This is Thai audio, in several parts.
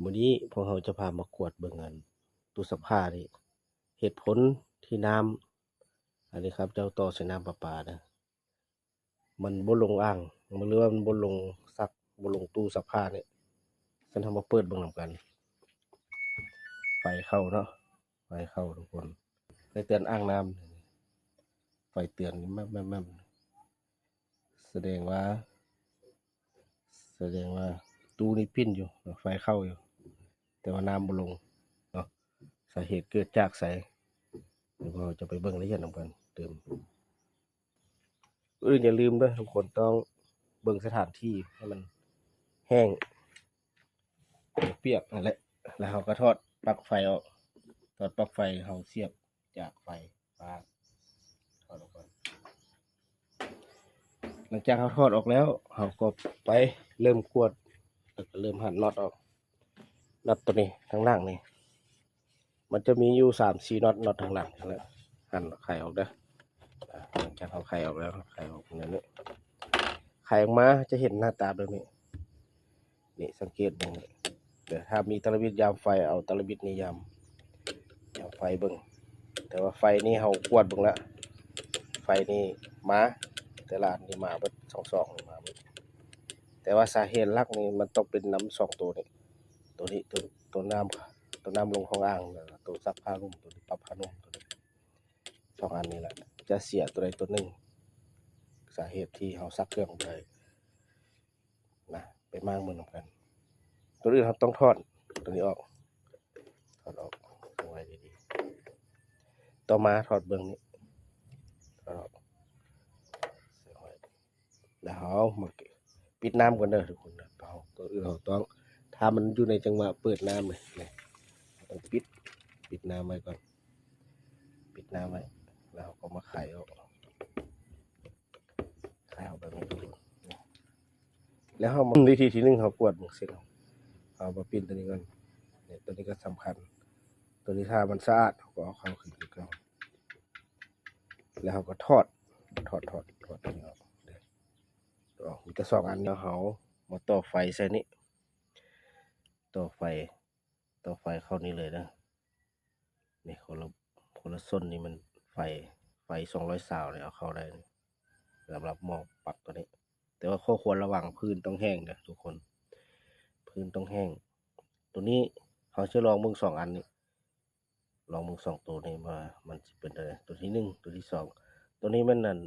มื้อนี้พวกเราจะพามากวดเบิ่งตู้ซักผ้านี่เหตุผลที่น้ำอันนี้ครับเจ้าต่อใส่น้ำประปานะมันบ่ลงอ่างหรือว่ามันบ่ลงซักบ่ลงตู้ซักผ้านี่ฉันทำมาเปิดเบิ่งนำกันไฟเข้าเนาะไฟเข้าทุกคนไฟเตือนอ่างน้ำไฟเตือนแม่มๆแสดงว่าตู้นี้ปิ้นอยู่ไฟเข้าอยู่แต่ว่าน้ำบ่ลงเนาะสาเหตุเกิดจากไสเดี๋ยวเราจะไปเบิ่งละเอียดนำกันเติมอย่าลืมเด้อทุกคนต้องเบิ่งสถานที่ให้มันแห้งเปียกนั่นแหละแล้วเราก็ทอดปลั๊กไฟออกถอดปลั๊กไฟเราเสียบจากไฟฟ้าถอดออกก่อนหลังจากเราทอดออกแล้วเราก็ไปเริ่มกวดแล้วก็เริ่มหั่นน็อตออกน็อตตัวนี้ข้างล่างนี่มันจะมีอยู่3-4น็อตข้างล่างแล้วหั่นไข่ออกเด้อหลังจากเอาไข่ออกแล้วไข่ออกนั่นนี่ไข่ออกมาจะเห็นหน้าตาแบบนี้นี่สังเกตเบิ่งนี่เดี๋ยวถ้ามีตะลิดยามไฟเอาตะลิดนี่ยามไฟเบิ่งแต่ว่าไฟนี่เฮากวดเบิ่งละไฟนี่มาแต่ละอันนี่มาเบิด2นี่มาเบิดแต่ว่าสาเหตุหลักนี่มันต้องเป็นน้ำ2ตัวนี้ตัวน้ำลงของอ่างตัวซักผ้านุ่มตัวนี้ปรับผ้านุ่มตัวนี้2อันนี้แหละจะเสียตัวใดตัวหนึ่งสาเหตุที่เฮาซักเครื่องไปนะไปมากเหมือนกันตัวอื่นเราต้องทอดตัวนี้ออกเอาไว้ดีๆต่อมาถอดเบื้องนี้ถอดออกแล้วเรามาปิดน้ำก่อนเด้อทุกคนนะตัวอื่นเราต้องถ้ามันอยู่ในจังหวะเปิดน้ำเลยนะต้องปิดน้ำไว้ก่อนปิดน้ำไว้แล้วก็มาไขออกแบบนี้ทุกคนแล้วเรามาวิธีที่1เรากวดเสร็จเอามาปิ้นตัวนี้ก่อนเนี่ยตัวนี้ก็สำคัญตัวนี้ถ้ามันสะอาดเราก็เอาเข้าขึ้นอีกแล้วเราก็ทอดตัวนี้ออกมีกระสอบอันแล้วเขามาต่อไฟใส่นี้ต่อไฟเข้านี้เลยนะนี่คนละส้นนี่มันไฟ220เลยเอาเข้าได้สำหรับหม้อปรับตัวนี้แต่ว่าข้อควรระวังพื้นต้องแห้งนะทุกคนพื้นต้องแห้งตัวนี้เขาจะลองมึง2อันนี้ลองมึง2ตัวนี้มามันจะเป็นอะไรตัวที่1ตัวที่2ตัวนี้มันนั่น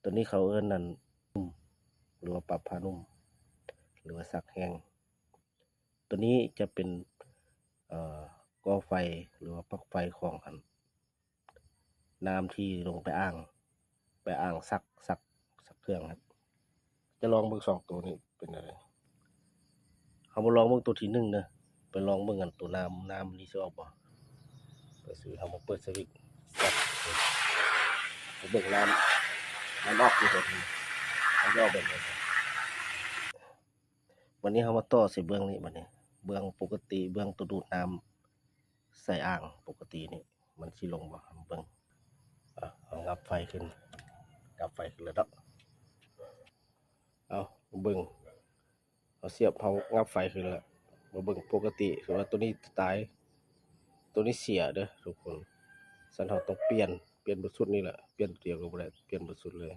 ตัวนี้เขาเอิ้นนั่นหรือว่าปรับผ้านุ่มหรือว่าซักแห้งตัวนี้จะเป็นก่อไฟหรือว่าปลั๊กไฟของน้ำที่ลงไปอ่างซักเครื่องครับจะลองเบิ่ง2ตัวนี้เป็นอะไรเขามาลองเบิ่งตัวที่1เด้อไปลองเบิ่งกันตัวน้ำนี่สิออกบ่ไปซื้อเขามาเปิดสวิตช์ไปเบิ่งน้ำออกอยู่ตัวนี้มันจะออกแบบนี้วันนี้เขามาต่อใส่เบื้องนี้บัดนี้เบื้องปกติเบื้องตัวดูดน้ำใส่อ่างปกตินี่มันสิลงบ่เบิ่งเอาดับไฟขึ้นแล้วเนาะเอาเบิ่งเอาเสียบเอางับไฟขึ้นแล้วมาเบิ่งปกติคือว่าตัวนี้ตายตัวนี้เสียเด้อทุกคนสันเราต้องเปลี่ยนเบิดสุดนี่แหละเปลี่ยนเดียวก็บ่ได้เปลี่ยนเบิดสุดเลย